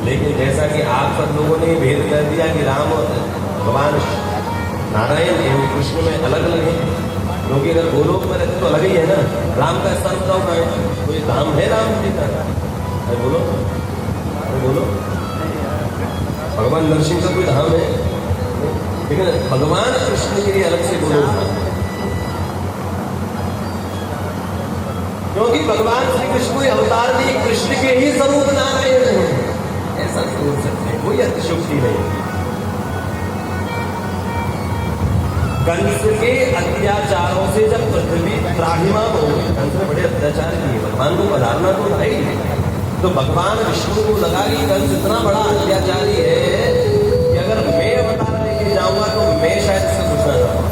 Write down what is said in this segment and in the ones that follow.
लेकिन जैसा कि आप सब लोगों ने भेद कर दिया कि राम और भगवान नारायण एवं कृष्ण में अलग अलग है, क्योंकि अगर गोलोक में रहते तो अलग ही है ना। राम का स्थान बताओ कहाँ है? कोई धाम है राम जी का? अरे बोलो, अरे बोलो, भगवान नरसिंह का कोई धाम है? लेकिन भगवान कृष्ण के लिए अलग से गोलोक था, क्योंकि भगवान श्री कृष्ण कोई अवतार नहीं, कृष्ण के ही स्वरूप नारायण है, ऐसा सोच सकते हैं, कोई अतिशयोक्ति नहीं। कंस के अत्याचारों से जब पृथ्वी त्राहिमाम हो गई, कंस ने बड़े अत्याचार किए, भगवान को पधारना तो था ही, तो भगवान विष्णु को लगा कि कंस इतना बड़ा अत्याचारी है कि अगर मैं अवतार लेके जाऊंगा तो मैं शायद इससे कुछ ना जाऊंगा,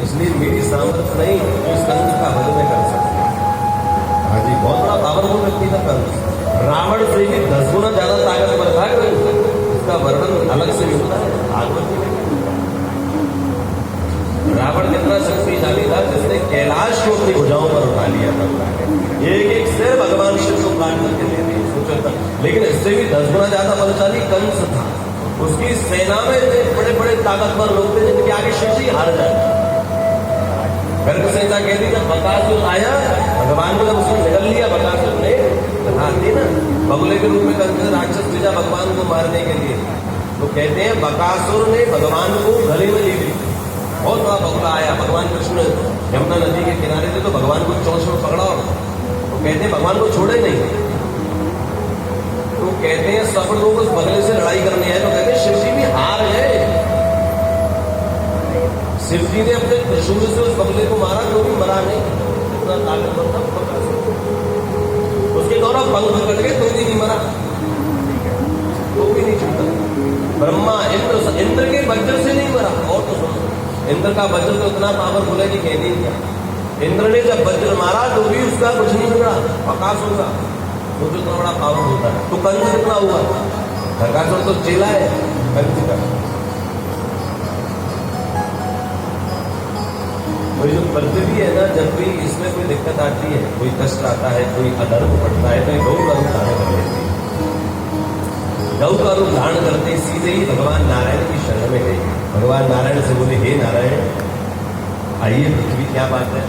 इसलिए मेरी सामर्थ्य नहीं इस कंस का वध में कर सकती। हाँ जी, बहुत बड़ा पावरफुल व्यक्ति था कंस, रावण से भी 10 गुना ज्यादा ताकतवर था कंस, इसका वर्णन अलग से मिलता है भागवत में। रावण कितना शक्तिशाली था, जिसने कैलाश को अपनी भुजाओं पर उठा लिया था, एक एक सिर भगवान शिव को काट करके दे दिए, सोचो था। लेकिन इससे भी 10 गुना ज्यादा बलशाली कंस था, उसकी सेना में बड़े बड़े ताकतवर लोग थे जिनके आगे शिव जी हार जाए। गर्ग संहिता कहती जब बकासुर आया, भगवान को जब उसने निगल लिया, बकासुर ने आती ना बगुले के रूप में कंस राक्षस भेजा भगवान को मारने के लिए, तो कहते हैं बकासुर ने भगवान को गले में ली ली, बहुत बड़ा बगुला आया, भगवान कृष्ण यमुना नदी के किनारे थे तो भगवान को चोंच में पकड़ा, तो कहते हैं भगवान को छोड़े नहीं, तो कहते हैं सब लोग उस बगले से लड़ाई करने आए, तो कहते हैं शिव जी भी हार गए, शिव जी ने अपने त्रिशूल से उस बगले को मारा, जो भी मरा नहीं, इतना ताकतवर था, उसके द्वारा पंख कट गए तो भी नहीं मरा, तो भी नहीं छूटा। ब्रह्मा इंद्र के वज्र से नहीं मरा, और तो सुनो, इंद्र का वज्र तो इतना पावरफुल है कि कह नहीं क्या, इंद्र ने जब वज्र मारा तो भी उसका कुछ नहीं बिगड़ा, आकाश होगा, वो तो इतना बड़ा पावर होता है। तो कंस कितना हुआ, धर्कासुर तो चेला है कंस का। तो जो पृथ्वी है ना, जब भी इसमें कोई दिक्कत आती है, कोई कष्ट आता है, कोई अधर्म पड़ता है, तो गौ का रूप धारण कर लेती है, गौ का रूप धारण करते सीधे ही भगवान नारायण की शरण में गई। भगवान नारायण से बोले, हे नारायण आइए पृथ्वी, क्या बात है,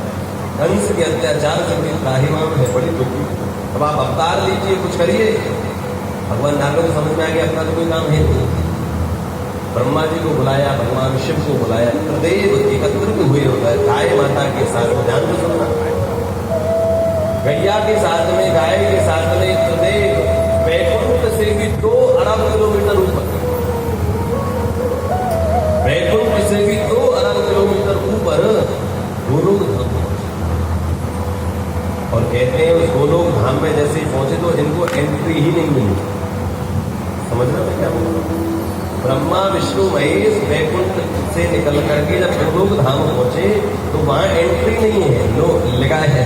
कंस के अत्याचार से बड़ी त्राहिमाम है, बड़ी दुखी, अब आप अवतार लीजिए, कुछ करिए। भगवान नारायण को समझ में आ गया अपना तो कोई काम है नहीं, ब्रह्मा जी को बुलाया, भगवान शिव को बुलाया, सदैव एकत्रित हुए होता है, गाय माता के साथ में, ध्यान से सुनना, गैया के साथ में, गाय के साथ में, सदैव वैकुंठ से भी 2 अरब किलोमीटर ऊपर, वैकुंठ से भी 2 अरब किलोमीटर ऊपर गोलोक धाम, और कहते हैं उस गोलोक धाम में जैसे ही पहुंचे तो इनको एंट्री ही नहीं मिली। समझ रहे हो क्या बोल रहा हूं? ब्रह्मा विष्णु महेश वैकुंठ से निकल करके जब गोलोक धाम पहुंचे तो वहां एंट्री नहीं है, नो लिखा है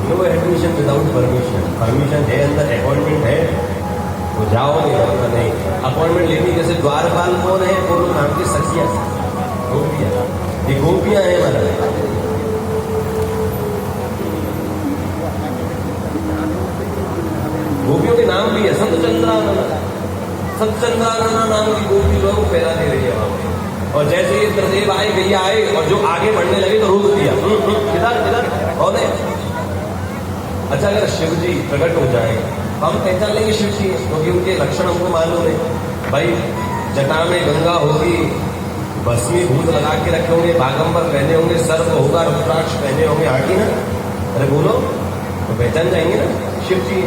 no admission without permission, permission है, अंदर अपॉइंटमेंट है तो जाओगे, वरना नहीं। अपॉइंटमेंट लेनी, जैसे द्वारपाल कौन है, गोलोक धाम की सखिया गोपियां, ये गोपियां हैं हमारा, गोपियों के नाम भी है, सतचंद्रानना, सतचंद्रानना नाम की गोपी जो है वो पैदा दे रही है वहां पे। और जैसे ये इंद्रदेव आए, भैया आए और जो आगे बढ़ने लगे तो रोक दिया, किधर किधर कौन है। अच्छा, अगर शिव जी प्रकट हो जाए हम पहचान लेंगे शिव जी, क्योंकि उनके लक्षण हमको मालूम है। भाई जटा में गंगा होगी, भस्मी भूत लगा के रखे होंगे, बागंबर पहने होंगे, सर्प होगा, रुद्राक्ष पहने होंगे, आगे ना, अरे बोलो तो पहचान जाएंगे ना शिव जी।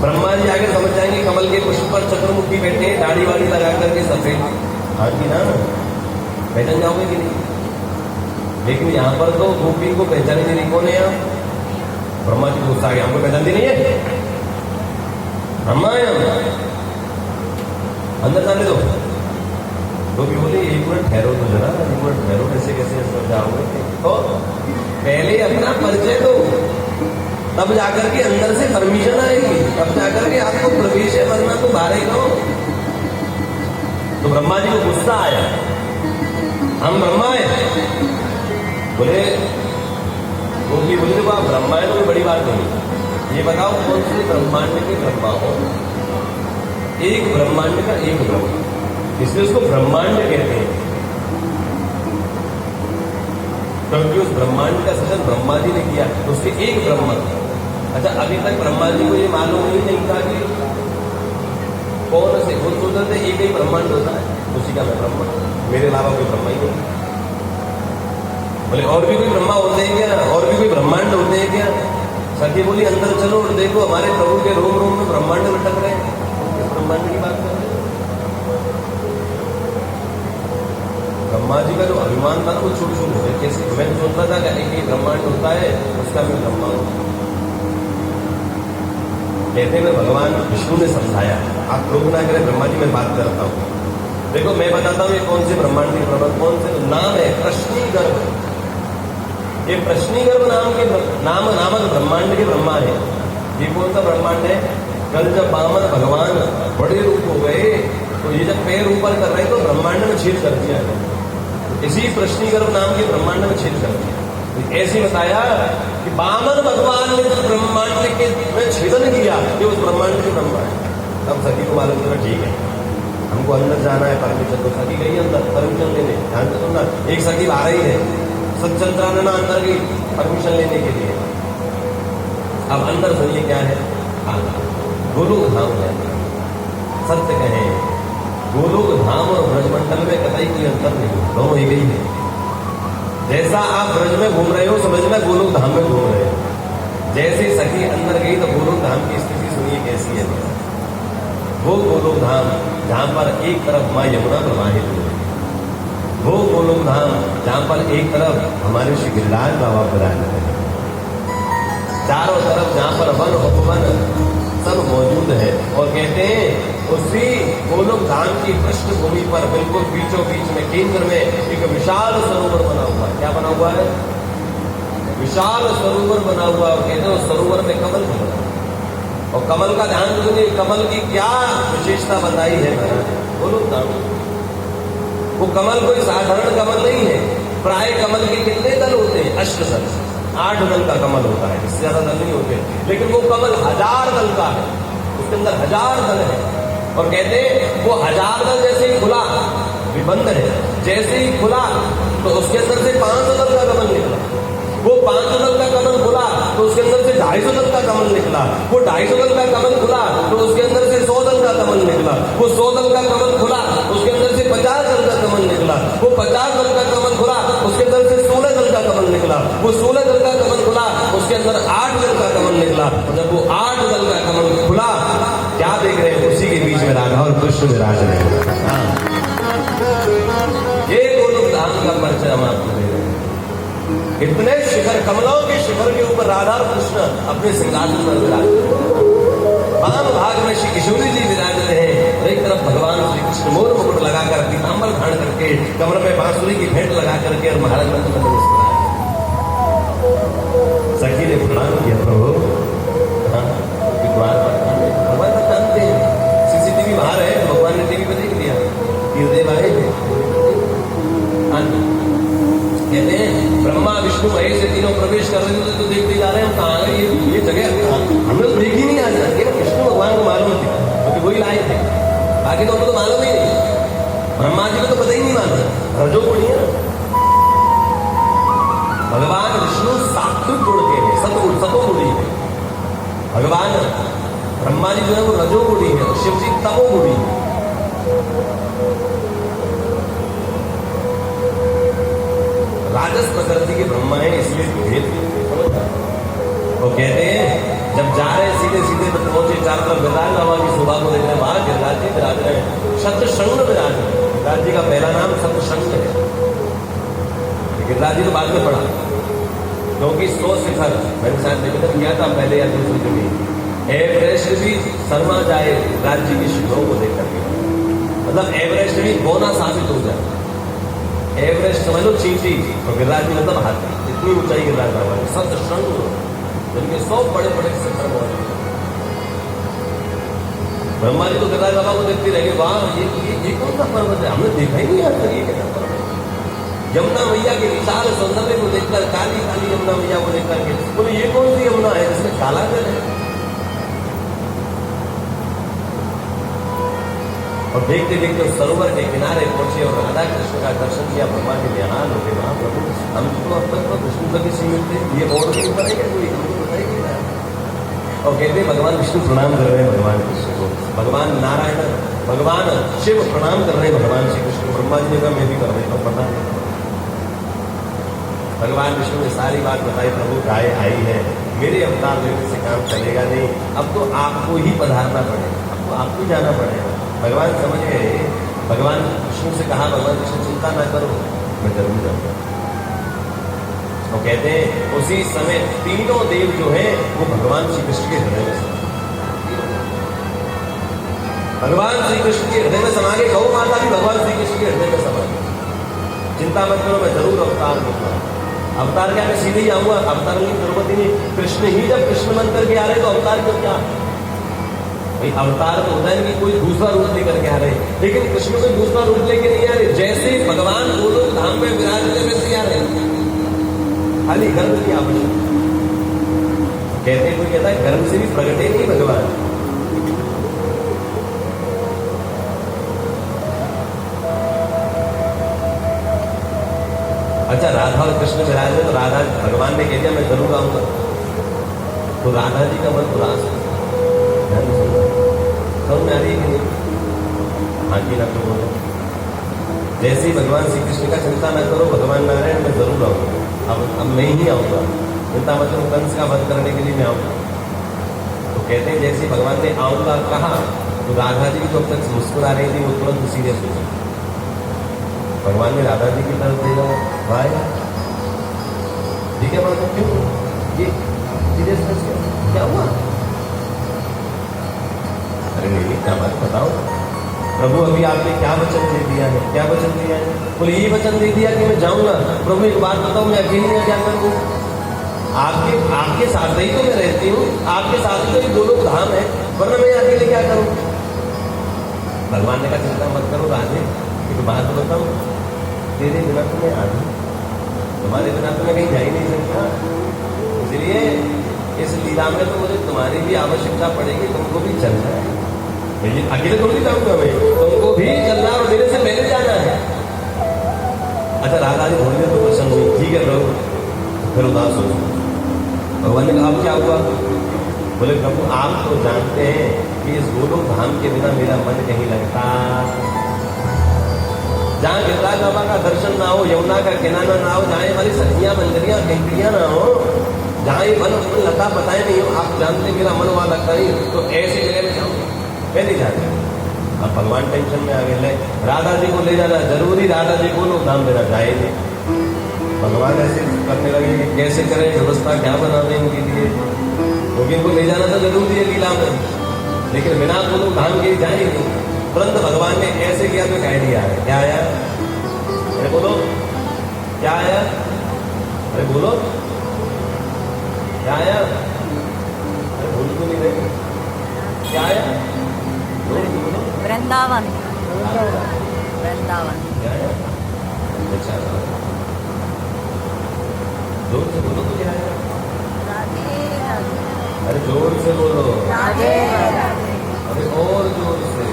ब्रह्मा जी आगे समझ जाएंगे कमल के पुष्प पर चतुर्मुखी बैठे, दाढ़ी वाड़ी लगा करके सफेद, आगे ना पहचान जाओगे कि नहीं। लेकिन यहाँ पर तो गोपी को पहचाने नहीं, कौन है आप? ब्रह्मा जी गुस्सा आ गया, हमको पहचानती नहीं है, ब्रह्मा है अंदर जाने दो। गोपी बोले एक मिनट ठहरो तो जरा, एक मिनट ठहरो, कैसे कैसे समझाओगे, तो पहले अपना परिचय दो, तब जाकर के अंदर से परमिशन आएगी, तब जाकर के आपको प्रवेश है, वरना तो बाहर ही दो। तो ब्रह्मा जी को गुस्सा आया, हम ब्रह्मा है, बोले गोपी बोले देखो आप ब्रह्मा है तो कोई बड़ी बात नहीं, ये बताओ कौन से ब्रह्मांड के ब्रह्मा हो, एक ब्रह्मांड का एक ब्रह्म, इसलिए उसको ब्रह्मांड कहते हैं, क्योंकि उस ब्रह्मांड का सृजन ब्रह्मा जी ने किया, तो उसके एक ब्रह्मा। अच्छा, अभी तक ब्रह्मा जी को ये मालूम ही नहीं था कि कौन से खुद सोचते थे एक ही ब्रह्मांड होता है, उसी का मैं ब्रह्मा, मेरे अलावा कोई ब्रह्मा ही नहीं। बोले और भी कोई ब्रह्मा होते हैं क्या, और भी कोई ब्रह्मांड होते हैं क्या? सखी बोली अंदर चलो और देखो, हमारे प्रभु के रोम रोम में ब्रह्मांड लटक रहे हैं। किस ब्रह्मांड की बात कर रहे हैं? ब्रह्मा जी का जो अभिमान था ना वो छोटे छोटे होते, कैसे मैं सोचता था कि एक ब्रह्मांड होता है, उसका भी ब्रह्मा होता है। कहते हुए भगवान विष्णु ने समझाया, आप लोग ना करें, ब्रह्मा जी मैं बात करता हूँ, देखो मैं बताता हूँ ये कौन से ब्रह्मांड के ब्रह्मांड, कौन से नाम है प्रश्नीगर्भ। ये प्रश्नीगर्भ नामक ब्रह्मांड के ब्रह्मा है। ये कौन सा ब्रह्मांड है? कल जब वामन भगवान बड़े रूप हो गए तो ये जब पैर ऊपर कर रहे तो ब्रह्मांड में छेद कर दिया है, इसी प्रश्नीगर्भ नाम के ब्रह्मांड में छेद कर दिया। ऐसे बताया कि वामन भगवान ने जब ब्रह्मांड के में छेदन किया कि उस ब्रह्मांड के ब्रह्मांड, तब सखी को मालूम चला ठीक है हमको अंदर जाना है, परमिशन। तो सखी गई अंदर परमिशन लेने, ध्यान से सुनना, एक सखी बाहर ही है, सच्चंद्रानना अंदर गई परमिशन लेने के लिए। अब अंदर सुनिए क्या है, गोलोक धाम है। सत्य कहें, गोलोक धाम और ब्रजमंडल में कतई कोई अंतर नहीं, दोनों एक ही है। जैसा आप ब्रज में घूम रहे हो समझना गोलोक धाम में घूम रहे हो। जैसे सखी अंदर गई तो गोलोक धाम की स्थिति सुनिए कैसी है। वो गोलोक धाम जहां पर एक तरफ मां यमुना प्रवाहित हो, वो गोलोक धाम जहां पर एक तरफ हमारे श्री गिरिराज बाबा विराजमान है, चारों तरफ जहां पर वन उपवन सब मौजूद है। और कहते हैं उसी गोलोक धाम की पृष्ठभूमि पर बिल्कुल बीचों बीच में केंद्र में एक विशाल सरोवर बना हुआ है। क्या बना हुआ है? विशाल सरोवर बना हुआ है। और कहते हैं उस सरोवर में कमल बना है, और कमल का ध्यान रखिए, कमल की क्या विशेषता बताई है गोलोक धाम। वो कमल कोई साधारण कमल नहीं है। प्राय कमल के कितने दल होते हैं? 8 दल, 8 दल का कमल होता है, इससे ज्यादा दल नहीं होते। लेकिन वो कमल 1000 दल का है, उसके अंदर 1000 दल है। और कहते हैं वो 1000 दल जैसे ही खुला, बंद है, जैसे ही खुला तो उसके अंदर से 500 दल का कमल निकला। वो 500 दल का कमल खुला तो उसके अंदर से 250 दल का कमल निकला। वो 250 दल का कमल खुला तो उसके अंदर से 100 दल का कमल निकला। वो 100 दल का कमल खुला उसके अंदर से 50 दल का कमल निकला। वो 50 दल का कमल खुला उसके अंदर से 16 दल का कमल निकला। वो 16 दल का कमल खुला उसके अंदर 8 दल का कमल निकला। और जब वो 8 दल का कमल खुला, क्या देख रहे हैं? उसी के बीच में राधा और कृष्ण विराज रहे हैं। ये गोलोक धाम का परिचय हम आपको दे रहे हैं। इतने शिखर, कमलों के शिखर के ऊपर राधा और कृष्ण अपने सिंहासन पर विराज, वाम भाग में श्री किशोरी जी विराज रहे हैं, और एक तरफ भगवान श्री कृष्ण मोर मुकुट लगाकर पीतांबर धारण करके कमर में बांसुरी की भेंट लगा करके और महाराज मंत्र में मुस्कुराए। सखी ने प्रणाम किया, प्रभु द्वार पर भगवान तक जानते हैं, सीसीटीवी बाहर है, भगवान ने टीवी पर देख लिया, गिरदेव आए कहते हैं ब्रह्मा विष्णु महेश से तीनों प्रवेश कर रहे थे तो देखते जा रहे हैं हम कहाँ गए, ये जगह हमने तो देखी नहीं। आज केवल विष्णु भगवान को मालूम थी क्योंकि वही लाए थे, बाकी तो हमको तो मालूम ही नहीं। ब्रह्मा जी को तो पता ही नहीं मालूम, रजो गुण है। भगवान विष्णु सात्विक गुण के हैं, सतगुण सतोगुणी है। भगवान ब्रह्मा जी जो है वो रजोगुणी है, शिव जी तमोगुणी है। राजस प्रकृति के ब्रह्मा है, इसलिए भेद समझता। वो कहते हैं जब जा रहे सीधे सीधे तक पहुंचे, चार तरफ गिरिराज बाबा की शोभा को देख रहे हैं, वहां गिरिराज जी विराज रहे हैं, शतशृंग विराज रहे हैं। गिरिराज जी का पहला नाम शतशृंग है। गिरिराज जी तो बाद में पढ़ा, क्योंकि 100 शिखर मैंने शायद निवेदन किया था पहले या दूसरी जगह, एवरेस्ट भी शर्मा जाए राज्य की शिखरों को देख करके, मतलब एवरेस्ट भी बोना साबित हो जाए। एवरेस्ट समझ लो चींटी, और गिरिराज जी मतलब हाथी, इतनी ऊंचाई गिरिराज बाबा है। सतशृंग जिनके 100 बड़े बड़े शिखर मौजूद हैं। ब्रह्मा जी तो गिरिराज बाबा को देखते रहे, वाह ये कौन सा पर्वत है, हमने देखा ही नहीं आज तक, ये क्या पर्वत है। यमुना मैया के विशाल सौंदर्य को देखकर, काली काली यमुना मैया को देखकर के बोले ये कौन सी यमुना है जिसमें काला जल है। और देखते देखते उस सरोवर के किनारे पहुंचे और राधा कृष्ण का दर्शन किया। भगवान के ध्यान हो गए, महाप्रभु हम तो अब तक तो कृष्ण तक ही सीमित थे, ये और भी ऊपर है क्या कोई, हमको बताइए ना। और कहते भगवान विष्णु प्रणाम कर रहे हैं भगवान कृष्ण को, भगवान नारायण भगवान शिव प्रणाम कर रहे हैं भगवान श्री कृष्ण। ब्रह्मा जी ने कहा मैं भी कर देता हूँ, पता नहीं। भगवान विष्णु ने सारी बात बताई, प्रभु गाय आई है, मेरे अवतार लेने से काम चलेगा नहीं, अब तो आपको ही पधारना पड़ेगा, अब तो आपको ही जाना पड़ेगा। भगवान समझ गए, भगवान विष्णु से कहा भगवान कृष्ण चिंता ना करो, मैं जरूर जाऊंगा। तो कहते हैं उसी समय तीनों देव जो है वो भगवान श्री कृष्ण के हृदय में समा, भगवान श्री कृष्ण के हृदय में समा गए। गौ माता भी भगवान श्री कृष्ण के हृदय में समा गई। चिंता मत करो, मैं जरूर अवतार दूंगा। अवतार क्या, मैं सीधे ही आऊंगा, अवतार की जरूरत ही नहीं। कृष्ण ही जब कृष्ण बन करके आ रहे तो अवतार क्यों क्या भाई, अवतार तो होता है कि कोई दूसरा रूप लेकर के आ रहे, लेकिन कृष्ण कोई दूसरा रूप लेके नहीं आ रहे। जैसे भगवान गोलोक धाम में विराजने में से आ रहे, खाली गर्भ की आवश्यकता। कहते कोई कहता है गर्भ से भी प्रगटे नहीं भगवान। अच्छा, राधा और कृष्ण विराज में तो राधा भगवान ने कह दिया मैं जरूर आऊंगा, तो राधा जी का मन उदास है, समझ में आ रही है कि नहीं? हाँ जी ना तो बोलो। जैसे ही भगवान श्री कृष्ण का चिंता न करो, भगवान नारायण मैं जरूर आऊंगा, अब मैं ही आऊंगा, चिंता मतलब कंस का वध करने के लिए मैं आऊंगा। तो कहते हैं जैसे भगवान ने आऊंगा कहा तो राधा जी तो अब तक मुस्कुरा रही थी, वो तुरंत सीरियस हो गई। भगवान ने राधा जी की तरफ देखा, भाई ठीक है बात, क्यों ये सीरियसनेस क्या हुआ? अरे नहीं क्या बात बताओ प्रभु, अभी आपने क्या वचन दे दिया है? क्या वचन दिया है? बोले यही वचन दे दिया कि मैं जाऊंगा। प्रभु एक बात बताओ, मैं अकेली में क्या करूँ? आपके साथ ही तो मैं रहती हूँ, आपके साथ ही तो ये गोलोक धाम है, वरना मैं अकेले क्या करूँ? भगवान ने कहा चिंता मत करो राधे, एक बात बताऊँ, तेरे बिना तो मैं आधी, तुम्हारे बिना तो मैं कहीं जा ही नहीं सकता, इसलिए इस लीला में तो मुझे तुम्हारी भी आवश्यकता पड़ेगी, तुमको भी चलना है। लेकिन अकेले थोड़ी जाऊंगा मैं, तुमको भी चलना और मेरे से पहले जाना है। अच्छा राधा जी थोड़ी देर तो प्रसन्न हुई, ठीक है प्रभु, फिर उदास हो। भगवान ने कहा अब क्या हुआ? बोले प्रभु आप तो जानते हैं कि इस गोलोक धाम के बिना मेरा मन कहीं लगता, जहाँ गिरधा बाबा का दर्शन ना हो, यमुना का किनारा ना हो, जहाँ हमारी सखियां मंजरियां कंकड़ियां ना हो, जहाँ ये वन लता पताए नहीं हो, आप जानते मेरा मन वहां लगता नहीं, तो ऐसी जगह में जाऊंगा मैं नहीं जाता। अब भगवान टेंशन में आ गए, राधा जी को ले जाना जरूरी, राधा जी को लोग धाम देना जाएंगे। भगवान ऐसे करने लगे कि कैसे करें, व्यवस्था क्या बना दें इनके लिए, क्योंकि इनको ले जाना तो जरूरी है लीला में, लेकिन बिना को लोग धाम के जाएंगे। तुरंत भगवान ने ऐसे किया तो एक आइडिया आया। क्या आया? अरे बोलो क्या आया? अरे बोलो क्या आया? अरे बोल क्यों नहीं रहे? क्या आया? वृंदावन, वृंदावन क्या आया? अच्छा जोर से बोलो तो क्या आया? अरे जोर से बोलो, अरे और जोर से।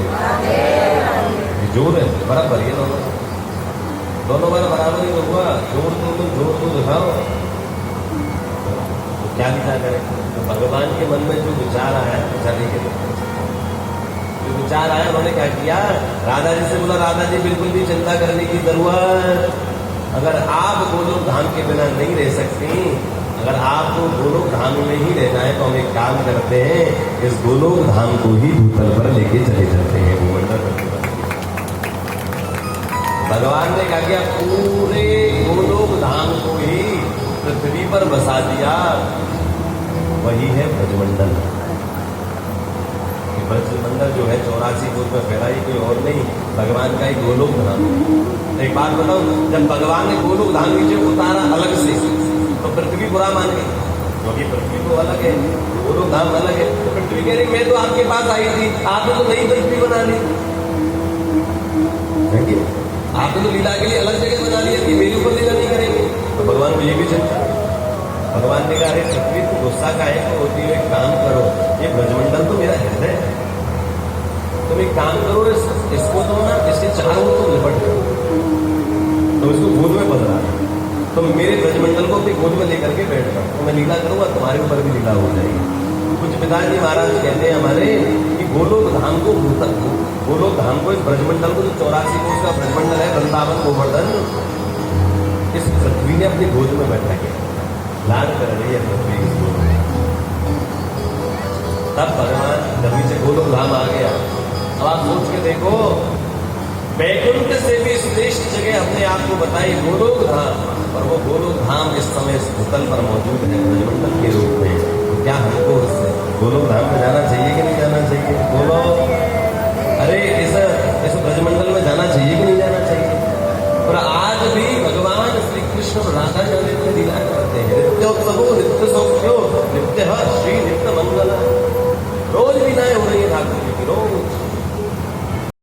जोर है बराबर, ये दोनों बार बराबर ही होगा, जोर तो दिखाओ। तो क्या विचार करें? तो भगवान के मन में जो विचार आया, विचारने के जो विचार आया, उन्होंने क्या किया, राधा जी से बोला राधा जी बिल्कुल भी चिंता करने की जरूरत, अगर आप गोलोक धाम के बिना नहीं रह सकती, अगर आपको गोलोक धाम में ही रहना है तो हम एक काम करते हैं, इस गोलोक धाम को ही भूतल पर लेके चले जाते हैं, भूमंडल पर। भगवान ने क्या किया, पूरे गोलोक धाम को ही पृथ्वी पर बसा दिया, वही है ब्रजमंडल। ब्रजमंडल जो है 84 कोस में फैला, ही कोई और नहीं, भगवान का ही गोलोक धाम। एक बात बताओ, जब भगवान ने गोलोक धाम नीचे उतारा अलग से, तो पृथ्वी बुरा मान गई, क्योंकि पृथ्वी तो अलग है, गोलोक धाम अलग है। तो पृथ्वी कह रही मैं तो आपके पास आई थी, आपने तो नई पृथ्वी बना ली, आपने तो लीला के लिए अलग जगह बना लिया कि मेरे ऊपर लीला नहीं करेंगे। तो भगवान को ये भी चिंता, भगवान ने कहा अरे पृथ्वी तो गुस्सा का है, तो होती हुई काम करो, ये ब्रजमंडल तो मेरा हृदय है, तो तुम एक काम करो, इसको तो ना इसके चारों ओर तुम लिपट जाओ, तो इसको गोद में बदला, तो मेरे ब्रजमंडल को अपनी गोद में लेकर के बैठ जाओ, तो मैं लीला करूंगा, तुम्हारे ऊपर भी लीला हो जाएगी। कुछ पिताजी महाराज कहते हैं हमारे कि गोलोक धाम को गोलोक धाम को, इस ब्रजमंडल को, जो 84 कोष का ब्रजमंडल है, वृंदावन गोवर्धन, इस पृथ्वी ने अपनी गोद में बैठा के लाड कर रही है पृथ्वी की गोद में। तब भगवान जब से गोलोक धाम आ गया। अब आप सोच के देखो, वैकुंठ से भी श्रेष्ठ जगह अपने आप को बताई गोलोक धाम, और वो गोलोक धाम इस समय इस भूतल पर मौजूद है ब्रजमंडल के रूप में। तो क्या हमको गोलोक धाम में जाना चाहिए कि नहीं जाना चाहिए? बोलो, अरे इस ब्रजमंडल में जाना चाहिए कि नहीं जाना चाहिए? और आज भी भगवान श्री कृष्ण और राधा जी लीला करते हैं। नित्योत्सवो नित्य सौख्यो नित्य श्री नित्य मंगल, रोज लीलाएं हो रही है ठाकुर जी की, रोज।